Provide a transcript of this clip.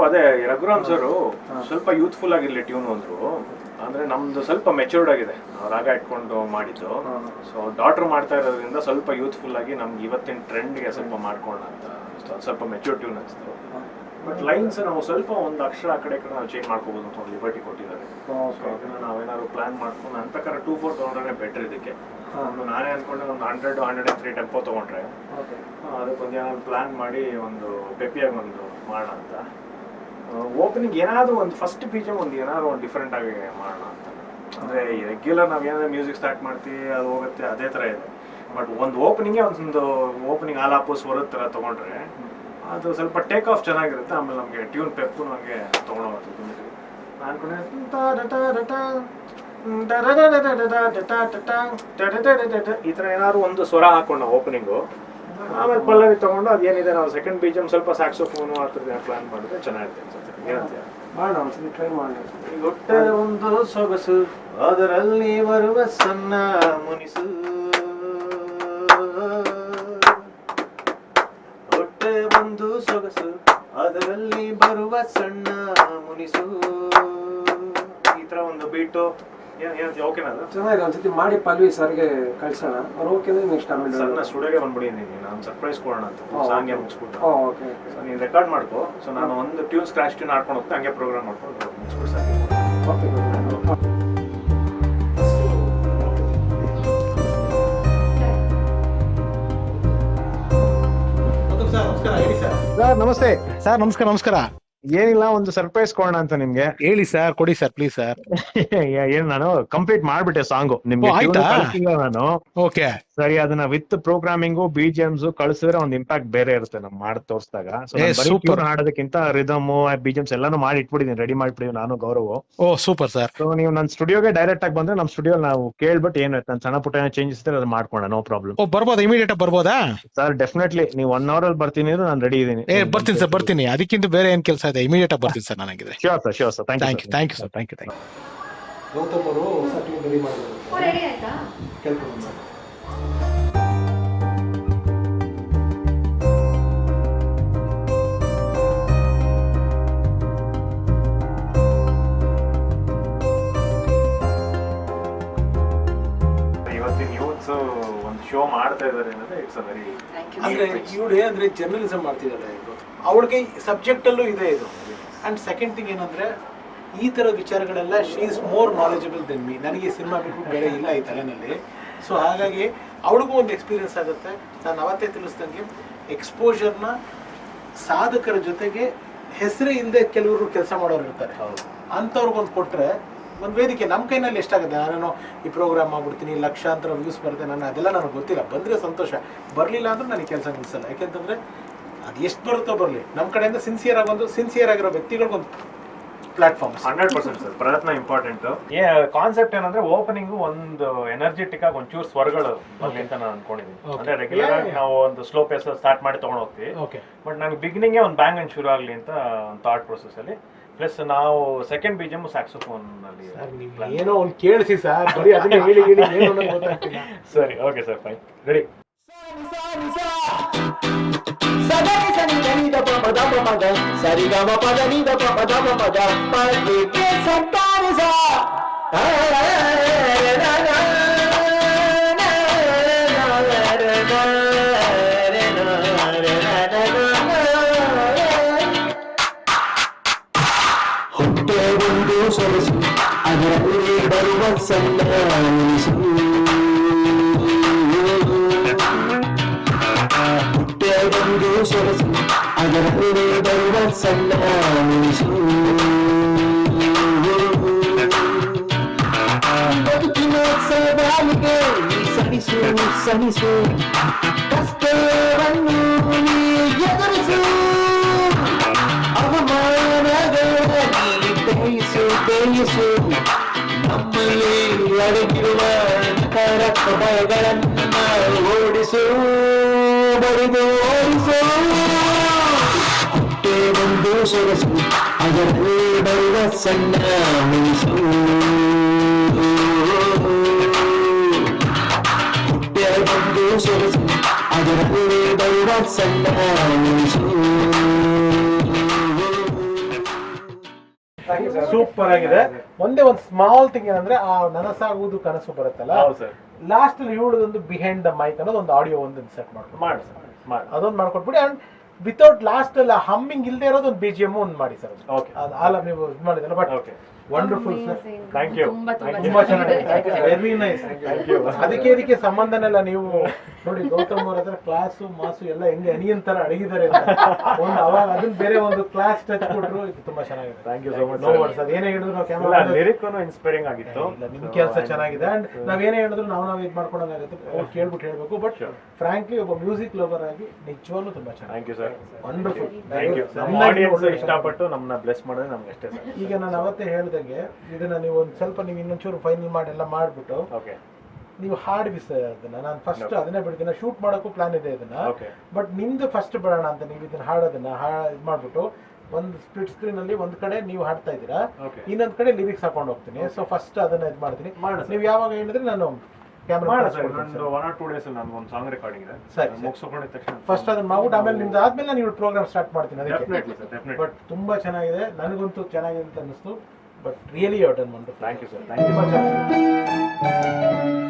ಅದೇ ರಘುರಾಮ್ ಸರ್ ಸ್ವಲ್ಪ ಯೂತ್ಫುಲ್ ಆಗಿರ್ಲಿ ಟ್ಯೂನ್ ಅಂದ್ರು. ಅಂದ್ರೆ ನಮ್ದು ಸ್ವಲ್ಪ ಮೆಚೂರ್ಡ್ ಆಗಿದೆ, ನಾವು ರಾಗ ಇಟ್ಕೊಂಡು ಮಾಡಿದ್ದು. ಸೊ ಡಾಕ್ಟರ್ ಮಾಡ್ತಾ ಇರೋದ್ರಿಂದ ಸ್ವಲ್ಪ ಯೂತ್ಫುಲ್ ಆಗಿ ನಮ್ಗೆ ಇವತ್ತಿನ ಟ್ರೆಂಡ್ಗೆ ಸ್ವಲ್ಪ ಮಾಡ್ಕೊಳ್ಳೋಣ ಅಂತ ಸ್ವಲ್ಪ ಮೆಚೂರ್ ಟ್ಯೂನ್ ಅನಿಸ್ತು. ಬಟ್ ಲೈನ್ಸ್ ನಾವು ಸ್ವಲ್ಪ ಒಂದು ಅಕ್ಷರ ಆ ಕಡೆ ನಾವು ಚೇಂಜ್ ಮಾಡ್ಕೋಬಹುದು ಅಂತ ಒಂದು ಲಿಬರ್ಟಿ ಕೊಟ್ಟಿದ್ದಾರೆ. ಅದನ್ನ ನಾವೇನಾದ್ರು ಪ್ಲಾನ್ ಮಾಡ್ಕೊಂಡು ನನ್ನ ಪ್ರಕಾರ 2/4 ತೊಗೊಂಡ್ರೆ ಬೆಟರ್. ಇದಕ್ಕೆ ನಾನೇ ಅನ್ಕೊಂಡೆ ಒಂದು 100-103 ಟೆಂಪೋ ತೊಗೊಂಡ್ರೆ ಅದಕ್ಕೊಂದು ಏನಾದ್ರು ಪ್ಲಾನ್ ಮಾಡಿ ಒಂದು ಪೆಪಿಯಾಗಿ ಒಂದು ಮಾಡೋಣ ಅಂತ. ಓಪನಿಂಗ್ ಏನಾದರೂ ಒಂದು ಫಸ್ಟ್ ಬೀಜಮ್ ಒಂದು ಏನಾದ್ರು ಒಂದು ಡಿಫ್ರೆಂಟ್ ಆಗಿ ಮಾಡೋಣ ಅಂತ. ಅಂದರೆ ರೆಗ್ಯುಲರ್ ನಾವು ಏನಾದ್ರು ಮ್ಯೂಸಿಕ್ ಸ್ಟಾರ್ಟ್ ಮಾಡ್ತೀವಿ, ಅದು ಹೋಗುತ್ತೆ, ಅದೇ ಥರ ಇದೆ. ಬಟ್ ಒಂದು ಓಪನಿಂಗೇ ಒಂದು ಓಪನಿಂಗ್ ಆಲಾಪು ಸ್ವರದ ಥರ ತೊಗೊಂಡ್ರೆ ಅದು ಸ್ವಲ್ಪ ಟೇಕ್ ಆಫ್ ಚೆನ್ನಾಗಿರುತ್ತೆ. ಆಮೇಲೆ ನಮಗೆ ಟ್ಯೂನ್ ಪೆಪ್ಪು ನಮಗೆ ತೊಗೊಳೋದು. ಈ ಥರ ಏನಾದ್ರು ಒಂದು ಸ್ವರ ಹಾಕೊಂಡು ಓಪನಿಂಗು, ಆಮೇಲೆ ಪಲ್ಲವಿ ತೊಗೊಂಡು ಅದೇನಿದೆ ನಾವು ಸೆಕೆಂಡ್ ಬೀಜಮ್ ಸ್ವಲ್ಪ ಸ್ಯಾಕ್ಸೋಫೋನು ಆ ಥರ ಪ್ಲಾನ್ ಮಾಡಿದ್ರೆ ಚೆನ್ನಾಗಿರುತ್ತೆ ಅನ್ಸುತ್ತೆ. ಏನಂತೀಯ? ಟ್ರೈ ಮಾಡಿ. ಹೊಟ್ಟೆ ಒಂದು ಸೊಗಸು ಅದರಲ್ಲಿ ಬರುವ ಸಣ್ಣ ಮುನಿಸು, ಹೊಟ್ಟೆ ಒಂದು ಸೊಗಸು ಅದರಲ್ಲಿ ಬರುವ ಸಣ್ಣ ಮುನಿಸು, ಈ ತರ ಒಂದು ಬೀಟು. ಓಕೆನಾ? ಚೆನ್ನಾಗಿದೆ. ಒಂದ್ಸತಿ ಮಾಡಿ ಪಲ್ವಿ ಸರ್ಗೆ ಕಳ್ಸೋಣ. ಅವ್ರು ಓಕೆ ಅಂದ್ರೆ ನೆಕ್ಸ್ಟ್ ಆಮೇಲೆ ಸಣ್ಣ ಸ್ಟುಡಿಯೋಗೆ ಬಂದ್ಬಿಟ್ಟಿದ್ದೀನಿ ನಾನು, ಸರ್ಪ್ರೈಸ್ ಕೊಡೋಣ ಅಂತ ಸಾಂಗ್ಗೆ ಮುಗಿಸ್ಬಿಟ್ಟು. ಓಕೆ. ಸೊ ನೀನು ರೆಕಾರ್ಡ್ ಮಾಡ್ಕೋ. ಸೊ ನಾನು ಒಂದು ಟ್ಯೂನ್ ಸ್ಕ್ರಾಚ್ ಟ್ಯೂನ್ ಆಡ್ಕೊಂಡು ಹೋಗ್ತಾ ಹಂಗೆ ಪ್ರೋಗ್ರಾಮ್ ಮಾಡ್ಕೊಂಡು ಮುಗಿಸ್ಬಿಟ್ಟು ಸಾಕು. ಸರ್ ನಮಸ್ತೆ. ಸರ್ ನಮಸ್ಕಾರ. ನಮಸ್ಕಾರ. ಏನಿಲ್ಲ, ಒಂದು ಸರ್ಪ್ರೈಸ್ ಕೊಡೋಣ ಅಂತ ನಿಮ್ಗೆ. ಹೇಳಿ ಸರ್, ಕೊಡಿ ಸರ್ ಪ್ಲೀಸ್ ಸರ್. ಏನ್ ನಾನು ಕಂಪ್ಲೀಟ್ ಮಾಡ್ಬಿಟ್ಟೆ ಸಾಂಗು ನಿಮ್ಗೆ. ನಾನು ಓಕೆ ಸರಿ, ಅದನ್ನ ವಿತ್ ಪ್ರೋಗ್ರಾಮಿಂಗು ಬಿಜಿಎಮ್ಸ್ ಕಳ್ಸಿದ್ರೆ ಒಂದು ಇಂಪ್ಯಾಕ್ಟ್ ಬೇರೆ ಇರುತ್ತೆ ನಮ್ ಮಾಡಿ ತೋರಿಸಿದಾಗ. ಸೂಪರ್ ಹಾಡೋದಕ್ಕಿಂತ ರಿದಮ್ ಬಿಜಿಎಮ್ಸ್ ಎಲ್ಲಾನು ಮಾಡಿ ಇಟ್ಬಿಟ್ಟಿದ್ದೀನಿ, ರೆಡಿ ಮಾಡಿಬಿಟ್ಟಿದ್ದೀನಿ ನಾನು, ಗೌರವ್. ಓ ಸೂಪರ್ ಸರ್. ಸೊ ನೀವು ನನ್ನ ಸ್ಟುಡಿಯೋಗೆ ಡೈರೆಕ್ಟ್ ಆಗಿ ಬಂದ್ರೆ ನಮ್ಮ ಸ್ಟುಡಿಯೋ ನಾವು ಕೇಳ್ಬಿಟ್ಟು ಏನು ನಾನು ಸಣ್ಣ ಪುಟ್ಟ ಏನೋ ಚೇಂಜಸ್ ಇದ್ರೆ ಅದು ಮಾಡ್ಕೋಣ, ನೋ ಪ್ರಾಬ್ಲಮ್. ಓ ಬರ್ಬೋದಾ? ಇಮಿಡಿಯೇಟ್ ಬರ್ಬೋದಾ ಸರ್? ಡೆಫಿನೆಟ್ಲಿ. ನೀವು 1 hour ಅಲ್ಲಿ ಬರ್ತೀನಿ, ನಾನು ರೆಡಿ ಇದ್ದೀನಿ. ಬರ್ತೀನಿ ಸರ್, ಬರ್ತೀನಿ. ಅದಕ್ಕಿಂತ ಬೇರೆ ಏನ್ ಕೆಲಸ ಇದೆ? ಇಮಿಡಿಯೇಟ್ ಆಗಿ ಬರ್ತೀನಿ ಸರ್ ನನಗಿದೆ. Sure sir, sure sir. Thank you sir, thank you. Gautam ಅವರು ಹೊಸ ಟ್ಯೂನ್ ರೆಡಿ ಮಾಡಿದ್ದಾರೆ, ರೆಡಿ ಆಯ್ತಾ? ಕೇಳ್ಕೊಂಡು ಇವತ್ತಿನ ಯೂತ್ಸ್ ಒಂದು ಶೋ ಮಾಡ್ತಾ ಇದ್ದಾರೆ ಅಂದ್ರೆ ಇಟ್ಸ್ ಅ ವೆರಿ. ಅಂದ್ರೆ ಇವಳು ಏನಂದ್ರೆ ಜರ್ನಲಿಸಮ್ ಮಾಡ್ತಿದ್ದಾಳೆ, ಅವಳಿಗೆ ಸಬ್ಜೆಕ್ಟ್ ಅಲ್ಲೂ ಇದೆ ಇದು. ಅಂಡ್ ಸೆಕೆಂಡ್ ಥಿಂಗ್ ಏನಂದ್ರೆ ಈ ಥರ ವಿಚಾರಗಳೆಲ್ಲ she is more knowledgeable than me. ನನಗೆ ಸಿನಿಮಾ ಬಿಟ್ಟು ಬೇರೆ ಇಲ್ಲ ಈ ತಲೆನಲ್ಲಿ. ಸೊ ಹಾಗಾಗಿ ಅವಳಿಗೂ ಒಂದು ಎಕ್ಸ್ಪೀರಿಯನ್ಸ್ ಆಗುತ್ತೆ. ನಾನು ಅವತ್ತೇ ತಿಳಿಸ್ದಂಗೆ ಎಕ್ಸ್ಪೋಜರ್ನ ಸಾಧಕರ ಜೊತೆಗೆ ಹೆಸರೇ ಇಲ್ಲದೆ ಕೆಲವರು ಕೆಲಸ ಮಾಡೋರು ಇರ್ತಾರೆ, ಅಂಥವ್ರಿಗೊಂದು ಕೊಟ್ಟರೆ ಒಂದು ವೇದಿಕೆ ನಮ್ಮ ಕೈನಲ್ಲಿ ಎಷ್ಟಾಗುತ್ತೆ. ನಾನೇನೋ ಈ ಪ್ರೋಗ್ರಾಮ್ ಮಾಡ್ಬಿಡ್ತೀನಿ, ಲಕ್ಷಾಂತರ ವ್ಯೂಸ್ ಬರುತ್ತೆ, ನಾನು ಅದೆಲ್ಲ ನನಗೆ ಗೊತ್ತಿಲ್ಲ. ಬಂದರೆ ಸಂತೋಷ, ಬರಲಿಲ್ಲ ಅಂದ್ರೆ ನನಗೆ ಕೆಲಸ ನಿಲ್ಲಿಸಲ್ಲ. ಯಾಕೆಂತಂದರೆ ಅದು ಎಷ್ಟು ಬರುತ್ತೋ ಬರಲಿ, ನಮ್ಮ ಕಡೆಯಿಂದ ಸಿನ್ಸಿಯರ್ ಆಗಿರೋ ವ್ಯಕ್ತಿಗಳಿಗೊಂದು ಪ್ಲಾಟ್ಫಾರ್ಮ್. 100% ಸರ್, ಪ್ರಯತ್ನ ಇಂಪಾರ್ಟೆಂಟ್. ಕಾನ್ಸೆಪ್ಟ್ ಏನಂದ್ರೆ ಓಪನಿಂಗ್ ಒಂದು ಎನರ್ಜೆಟಿಕ್ ಆಗಿ ಒಂಚೂರು ಸ್ವರಗಳು ಬರ್ಲಿ ಅಂತ ನಾನು ಅನ್ಕೊಂಡಿದ್ದೀನಿ. ಅಂದ್ರೆ ರೆಗ್ಯುಲರ್ ಆಗಿ ನಾವು ಒಂದು ಸ್ಲೋ ಪೇಸ್ ಸ್ಟಾರ್ಟ್ ಮಾಡಿ ತಗೊಂಡು ಹೋಗ್ತೀವಿ. ಬಟ್ ನನಗೆ ಬಿಗಿನಿಂಗ್ ಒಂದು ಬ್ಯಾಂಗ್ ಅಂಡ್ ಶುರು ಆಗಲಿ ಅಂತ ಒಂದು ಥಾಟ್ ಪ್ರೊಸೆಸ್ ಅಲ್ಲಿ. ಪ್ಲಸ್ ನಾವು ಸೆಕೆಂಡ್ ಬೀಜಮ್ ಸ್ಯಾಕ್ಸೋಫೋನ್ ಅಲ್ಲಿ ಏನೋ ಒಂದು ಕೇಳಿಸಿ ಸರ್, ಬರೀ ಅದನ್ನ ಹೇಳಿ ಸರಿ, ಓಕೆ ಸರ್, ಫೈನ್, ರೆಡಿ. ಹೊಟ್ಟೆ ಒಂದು ಸೊಗಸು ಅದರಲ್ಲಿ ಬರುವ ಸಣ್ಣ ಮುನಿಸು, ಹೊಟ್ಟೆ ಒಂದು ಸೊಗಸು ಅದರಲ್ಲಿ ಬರುವ ಸಣ್ಣ ಮುನಿಸು, ಬದುಕಿನ ಸವಾಲಿಗೆ ಸಣಿಸು ಸಣಿಸು, ಕಷ್ಟವನ್ನು ಎದುರಿಸು, ಅವಮಾನಗಳಲ್ಲಿ ಬೇಯಿಸು, ನಮ್ಮಲ್ಲಿ ಅಡಗಿರುವ ಭಯಗಳನ್ನ ಓಡಿಸು, ಬಡಿದು ಓಡಿಸು. ಹೊಟ್ಟೆ ಒಂದು ಸೊಗಸು ಅದರಲ್ಲಿ ಬರುವ ಸಣ್ಣ ಮುನಿಸು, ಹೊಟ್ಟೆ ಒಂದು ಸೊಗಸು ಅದರಲ್ಲಿ ಬರುವ ಸಣ್ಣ ಮುನಿಸು. ಸೂಪರ್ ಆಗಿದೆ. ಒಂದೇ ಒಂದು ಸ್ಮಾಲ್ ಥಿಂಗ್ ಏನಂದ್ರೆ ಆ ನನಸಾಗುವುದು ಕನಸು ಬರುತ್ತಲ್ಲ, ಹೌದು ಸರ್, ಲಾಸ್ಟ್ ಅಲ್ಲಿ ಇವಳದೊಂದು ಬಿಹೈಂಡ್ ದ ಮೈಕ್ ಅನ್ನೋದು ಒಂದು ಆಡಿಯೋ ಒಂದೊಂದು ಸೆಟ್ ಮಾಡ್ಕೊಂಡು ಮಾಡಿ ಸರ್, ಮಾಡಿ. ಅದೊಂದು ಮಾಡ್ಕೊಟ್ಬಿಡಿ. ಅಂಡ್ ವಿತೌಟ್ ಲಾಸ್ಟ್ ಅಲ್ಲಿ ಹಮ್ಮಿಂಗ್ ಇಲ್ಲದೆ ಇರೋದು ಒಂದು BGM ಒಂದು ಮಾಡಿ ಸರ್. ಓಕೆ, ಅದು ಆಲ್ ನೀವು ಇದು ಮಾಡಿದಲ್ಲ, but okay, wonderful sir. Thank you. ತುಂಬಾ ಚೆನ್ನಾಗಿದೆ, ವೆರಿ ನೈಸ್. ಅದಕ್ಕೆ ಸಂಬಂಧನೆಲ್ಲ ನೀವು ನೋಡಿ, ಗೌತಮ್ ಅವ್ರ ಹತ್ರ ಕ್ಲಾಸು ಮಾಸು ಎಲ್ಲ ಹೆಂಗೆ ಅನಿಯನ್ ತರ ಅಡಗಿದ್ದಾರೆ ಒಂದು ಅವಾಗ ಅದನ್ನ ಬೇರೆ ಒಂದು ಕ್ಲಾಸ್ ಟಚ್ ಕೊಟ್ರು. ಇದು ತುಂಬಾ ಚೆನ್ನಾಗಿದೆ. Thank you so much. No words. ಅದೇನೇ ಹೇಳಿದ್ರು ನಾವು ಕ್ಯಾಮರಾ ಲಿರಿಕ್ನು ಇನ್ಸ್ಪೈರಿಂಗ್ ಆಗಿತ್ತು. ನಿಮ್ ಕೆಲಸ ಚೆನ್ನಾಗಿದೆ. ಅಂಡ್ ನಾವೇನೇ ಹೇಳಿದ್ರು ನಾವು ಇದು ಮಾಡ್ಕೊಂಡಾಗುತ್ತೆ, ಅವ್ರು ಕೇಳ್ಬಿಟ್ಟು ಹೇಳ್ಬೇಕು. ಬಟ್ ಫ್ರಾಂಕ್ಲಿ ಒಬ್ಬ ಮ್ಯೂಸಿಕ್ ಲವರ್ ಆಗಿ ನಿಜವಾಗ್ಲೂ ತುಂಬಾ ಚೆನ್ನಾಗಿ. Thank you sir. Wonderful. Thank you. ನಮ್ಮ ಆಡಿಯನ್ಸ್ ಇಷ್ಟಪಟ್ಟು ನಮ್ಮನ್ನ ಬ್ಲೆಸ್ ಮಾಡೋದು ನಮ್ಗೆ ಅಷ್ಟೇ ಸರ್. ಈಗ ನಾನು ಅವತ್ತೇ ಹೇಳ್ದಂಗೆ ಇದನ್ನ ನೀವು ಒಂದು ಸ್ವಲ್ಪ ನೀವು ಇನ್ನೊಂಚೂರು ಫೈನಲ್ ಮಾಡಿ ಎಲ್ಲ ಮಾಡ್ಬಿಟ್ಟು ಓಕೆ, ನೀವು ಹಾಡ್ವಿ ಸರ್ ಅದನ್ನ. ನಾನು ಫಸ್ಟ್ ಅದನ್ನೇ ಬಿಡ್ತೀನಿ, ಶೂಟ್ ಮಾಡೋಕ್ಕೂ ಪ್ಲಾನ್ ಇದೆ ಇದನ್ನ. ಓಕೆ, ಬಟ್ ನಿಮ್ದು ಫಸ್ಟ್ ಬಿಡೋಣ ಅಂತ ನೀವು ಇದನ್ನ ಹಾಡೋದನ್ನ ಇದು ಮಾಡ್ಬಿಟ್ಟು ಒಂದು ಸ್ಪ್ಲಿಟ್ ಸ್ಕ್ರೀನ್ ಅಲ್ಲಿ ಒಂದ್ ಕಡೆ ನೀವು ಹಾಡ್ತಾ ಇದ್ದೀರಾ, ಓಕೆ, ಇನ್ನೊಂದ್ ಕಡೆ ಲಿರಿಕ್ಸ್ ಹಾಕೊಂಡು ಹೋಗ್ತೀನಿ. ಸೊ ಫಸ್ಟ್ ಅದನ್ನ ಇದು ಮಾಡ್ತೀನಿ. ಮಾಡೋಣ. ನೀವು ಯಾವಾಗ ಹೇಳಿದ್ರೆ ನಾನು ಕ್ಯಾಮ್ರಾ ಒಂದು 1 or 2 days ನನಗೆ ಒಂದು ಸಾಂಗ್ ರೆಕಾರ್ಡಿಂಗ್ ಇದೆ. ಸರಿ, ಮುಗಿಸ್ಕೊಂಡಿದ ತಕ್ಷಣ ಫಸ್ಟ್ ಅದನ್ನ ಮಾಡ್ಬಿಟ್ಟು ಆಮೇಲೆ ನಿಮ್ದು ಆದ್ಮೇಲೆ ನೀವು ಪ್ರೋಗ್ರಾಮ್ ಸ್ಟಾರ್ಟ್ ಮಾಡ್ತೀನಿ ಅದಕ್ಕೆ. Definitely sir, definitely. ಬಟ್ ತುಂಬಾ ಚೆನ್ನಾಗಿದೆ, ನನಗಂತೂ ಚೆನ್ನಾಗಿದೆ ಅಂತ ಅನಿಸ್ತು. But really you have done wonderful. Thank you sir. Thank you. ತುಂಬಾ ಚೆನ್ನಾಗಿದೆ.